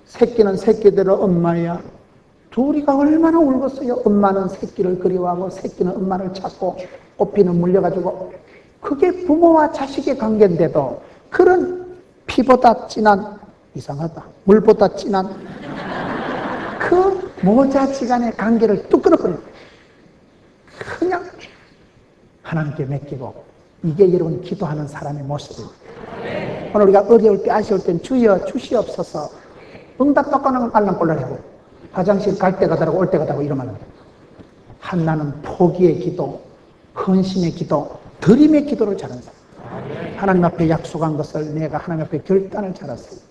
새끼는 새끼대로 엄마야. 둘이가 얼마나 울겠어요. 엄마는 새끼를 그리워하고 새끼는 엄마를 찾고 꽃피는 물려가지고. 그게 부모와 자식의 관계인데도 그런 피보다 진한, 이상하다, 물보다 진한 그 모자지간의 관계를 뚝 끊어버립니다. 그냥 하나님께 맡기고. 이게 여러분 기도하는 사람의 모습입니다. 오늘 우리가 어려울 때, 아쉬울 땐 주여 주시옵소서, 응답 받고는 알랑꼴랑하고 화장실 갈 때가 다르고 올 때가 다르고 이러면 한나는 포기의 기도, 헌신의 기도, 드림의 기도를 잘하는 사람. 하나님 앞에 약속한 것을 내가 하나님 앞에 결단을 잘했어요.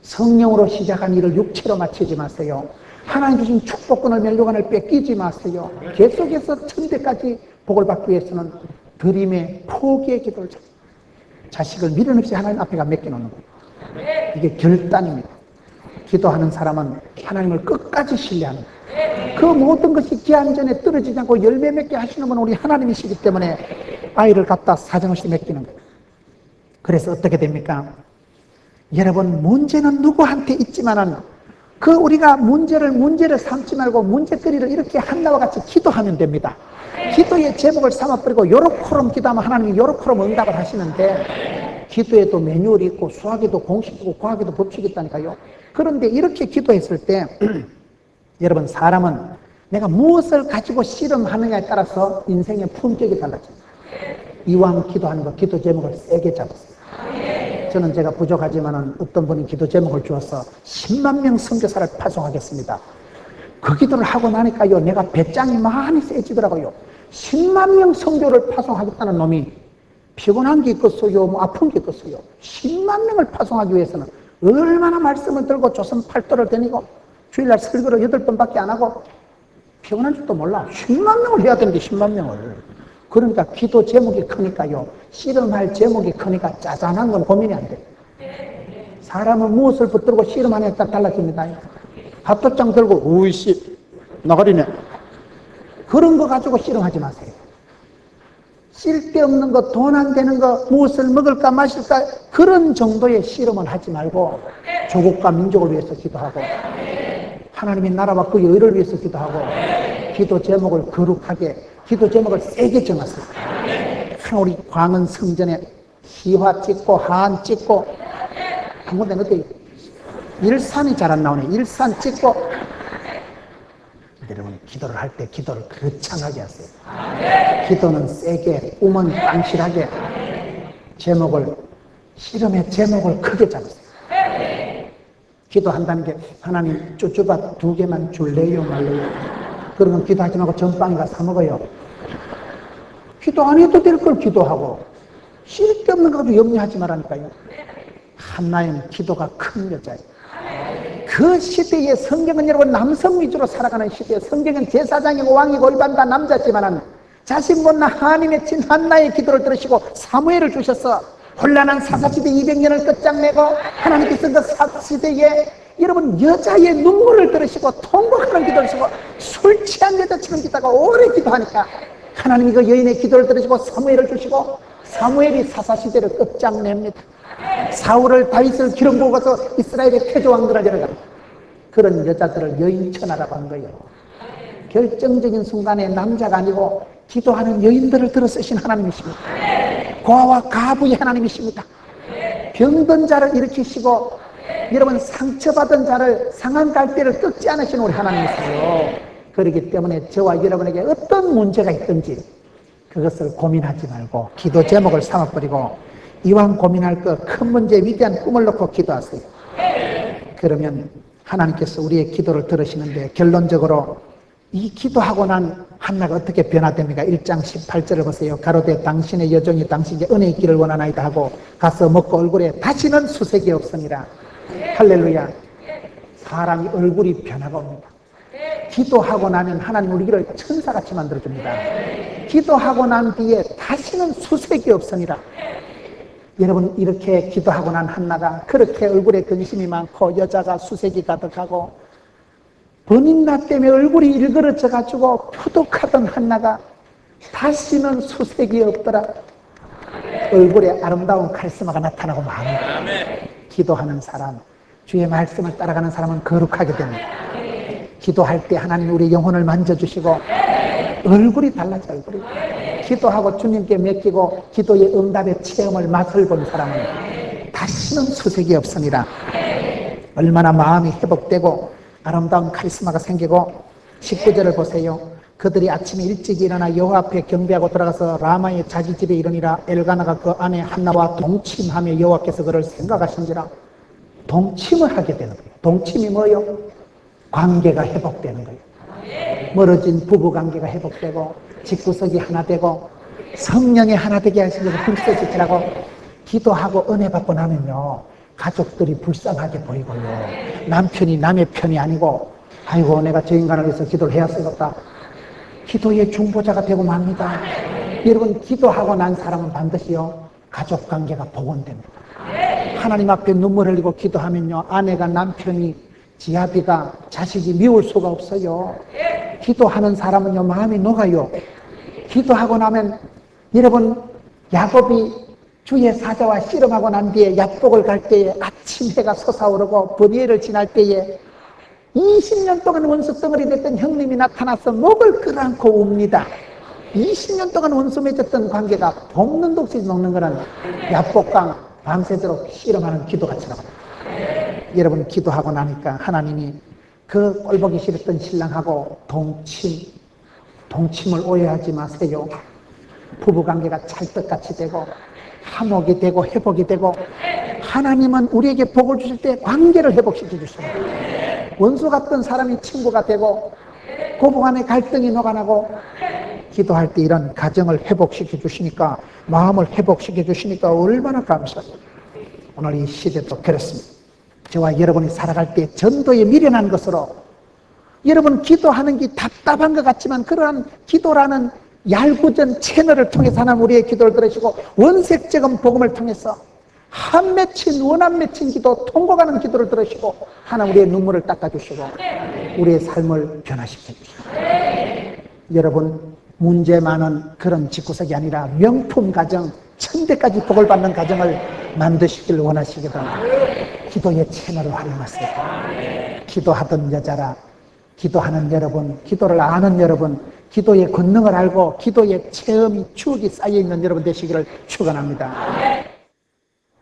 성령으로 시작한 일을 육체로 마치지 마세요. 하나님 주신 축복권을 멸류관을 뺏기지 마세요. 계속해서 천대까지 복을 받기 위해서는 드림의 포기의 기도를 잘해요. 자식을 미련 없이 하나님 앞에가 맡겨놓는 거예요. 이게 결단입니다. 기도하는 사람은 하나님을 끝까지 신뢰하는 거예요. 그 모든 것이 기한 전에 떨어지지 않고 열매 맺게 하시는 분은 우리 하나님이시기 때문에 아이를 갖다 사정없이 맡기는 거예요. 그래서 어떻게 됩니까? 여러분, 문제는 누구한테 있지만은 그 우리가 문제를 삼지 말고 문제거리를 이렇게 한나와 같이 기도하면 됩니다. 기도의 제목을 삼아버리고 요렇게럼 기도하면 하나님이 요렇게럼 응답을 하시는데, 기도에도 매뉴얼이 있고 수학에도 공식이 있고 과학에도 법칙이 있다니까요. 그런데 이렇게 기도했을 때 여러분, 사람은 내가 무엇을 가지고 씨름하느냐에 따라서 인생의 품격이 달라집니다. 이왕 기도하는 거, 기도 제목을 세게 잡았어요. 저는 제가 부족하지만 어떤 분이 기도 제목을 주어서 10만 명 선교사를 파송하겠습니다. 그 기도를 하고 나니까요, 내가 배짱이 많이 세지더라고요. 10만 명 선교를 파송하겠다는 놈이 피곤한 게 있겠어요, 뭐 아픈 게 있겠어요. 10만 명을 파송하기 위해서는 얼마나 말씀을 들고 조선 팔도를 다니고 주일날 설교를 8번밖에 안 하고 피곤한 줄도 몰라. 10만 명을 해야 되는데 10만 명을. 그러니까 기도 제목이 크니까요, 씨름할 제목이 크니까 짜잔한 건 고민이 안 돼요. 사람은 무엇을 붙들고 씨름하느냐에 따라 달라집니다. 밥도장 들고 우이씨 나가리네, 그런 거 가지고 씨름하지 마세요. 쓸데없는 거, 돈 안 되는 거, 무엇을 먹을까 마실까, 그런 정도의 씨름을 하지 말고 조국과 민족을 위해서 기도하고 하나님의 나라와 그 의를 위해서 기도하고 기도 제목을 거룩하게, 기도 제목을 세게 정하세요. 우리 광은 성전에 희화 찍고 하안 찍고 한 군데 어때? 일산이 잘 안 나오네. 일산 찍고. 여러분, 기도를 할 때 기도를 거창하게 하세요. 기도는 세게, 꿈은 당실하게, 제목을, 씨름의 제목을 크게 잡으세요. 기도한다는 게 하나님 쭈쭈밥 2개만 줄래요 말래요? 그러면 기도하지 말고 전빵에 가서 사 먹어요. 기도 안 해도 될 걸 기도하고 쓸데없는 거 가지고 염려하지 말라니까요. 한나는 기도가 큰 여자예요. 그 시대의 성경은 여러분 남성 위주로 살아가는 시대에, 성경은 제사장이고 왕이고 일반 다 남자지만은 자신 못난 하나님의 친 한나의 기도를 들으시고 사무엘을 주셔서 혼란한 사사시대 200년을 끝장내고 하나님께서 그 사사시대에 여러분 여자의 눈물을 들으시고 통곡하는 기도를 하시고 술 취한 여자처럼 기도하고 오래 기도하니까 하나님이 그 여인의 기도를 들으시고 사무엘을 주시고 사무엘이 사사시대를 끝장냅니다. 사울을 다윗을 기름 부어서 이스라엘의 태조왕들을 데려가. 그런 여자들을 여인천하라고 한 거예요. 결정적인 순간에 남자가 아니고 기도하는 여인들을 들어 쓰신 하나님이십니다. 고아와 가부의 하나님이십니다. 병든 자를 일으키시고 여러분 상처받은 자를 상한 갈대를 꺾지 않으신 우리 하나님이세요. 그렇기 때문에 저와 여러분에게 어떤 문제가 있든지 그것을 고민하지 말고 기도 제목을 삼아버리고 이왕 고민할 거 큰 문제 위대한 꿈을 놓고 기도하세요. 그러면 하나님께서 우리의 기도를 들으시는데 결론적으로 이 기도하고 난 한나가 어떻게 변화됩니까? 1장 18절을 보세요. 가로되 당신의 여종이 당신에게 은혜 있기를 원하나이다 하고 가서 먹고 얼굴에 다시는 수색이 없으니라. 할렐루야. 사람이 얼굴이 변화가 옵니다. 기도하고 나면 하나님 우리를 천사같이 만들어줍니다. 기도하고 난 뒤에 다시는 수색이 없으니라. 여러분 이렇게 기도하고 난 한나가 그렇게 얼굴에 근심이 많고 여자가 수색이 가득하고 번인나 때문에 얼굴이 일그러져 가지고 표독하던 한나가 다시는 수색이 없더라. 얼굴에 아름다운 카리스마가 나타나고 맙니다. 기도하는 사람, 주의 말씀을 따라가는 사람은 거룩하게 됩니다. 기도할 때 하나님 우리 영혼을 만져주시고 얼굴이 달라져. 얼굴이 기도하고 주님께 맡기고 기도의 응답의 체험을 맛을 본 사람은 다시는 수색이 없으니라. 얼마나 마음이 회복되고 아름다운 카리스마가 생기고 19절을 보세요. 그들이 아침에 일찍 일어나 여호와 앞에 경배하고 들어가서 라마의 자기 집에 이르니라. 엘가나가 그 안에 한나와 동침하며 여호와께서 그를 생각하신지라. 동침을 하게 되는 거예요. 동침이 뭐예요? 관계가 회복되는 거예요. 멀어진 부부 관계가 회복되고 집구석이 하나 되고 성령이 하나 되게 하시면서 힘써주시라고 기도하고 은혜 받고 나면요 가족들이 불쌍하게 보이고요 남편이 남의 편이 아니고 아이고 내가 저 인간을 위해서 기도를 해야 쓰겠다 기도의 중보자가 되고 맙니다. 여러분 기도하고 난 사람은 반드시요 가족관계가 복원됩니다. 하나님 앞에 눈물 흘리고 기도하면요 아내가 남편이 지아비가 자식이 미울 수가 없어요. 기도하는 사람은요 마음이 녹아요. 기도하고 나면 여러분 야곱이 주의 사자와 씨름하고 난 뒤에 야복을 갈 때에 아침 해가 솟아오르고 번뇌를 지날 때에 20년 동안 원수 덩어리 됐던 형님이 나타나서 목을 끌어안고 웁니다. 20년 동안 원수 맺었던 관계가 볶는 독시 녹는 거는 야복강 밤새도록 씨름하는 기도같이라고. 여러분 기도하고 나니까 하나님이 그 꼴보기 싫었던 신랑하고 동침을 오해하지 마세요. 부부관계가 찰떡같이 되고 화목이 되고 회복이 되고 하나님은 우리에게 복을 주실 때 관계를 회복시켜 주십니다. 원수 같던 사람이 친구가 되고 고부간의 갈등이 녹아나고 기도할 때 이런 가정을 회복시켜 주시니까 마음을 회복시켜 주시니까 얼마나 감사해요. 오늘 이 시대도 그렇습니다. 저와 여러분이 살아갈 때 전도에 미련한 것으로 여러분 기도하는 게 답답한 것 같지만 그러한 기도라는 얄궂은 채널을 통해서 하나님 우리의 기도를 들으시고 원색적인 복음을 통해서 한 맺힌 원한 맺힌 기도 통곡하는 기도를 들으시고 하나님 우리의 눈물을 닦아주시고 우리의 삶을 변화시켜 주시고 여러분 문제 많은 그런 집구석이 아니라 명품 가정 천대까지 복을 받는 가정을 만드시길 원하시거든 기도의 채널을 활용하세요. 기도하던 여자라 기도하는 여러분, 기도를 아는 여러분, 기도의 권능을 알고 기도의 체험이 추억이 쌓여있는 여러분 되시기를 축원합니다.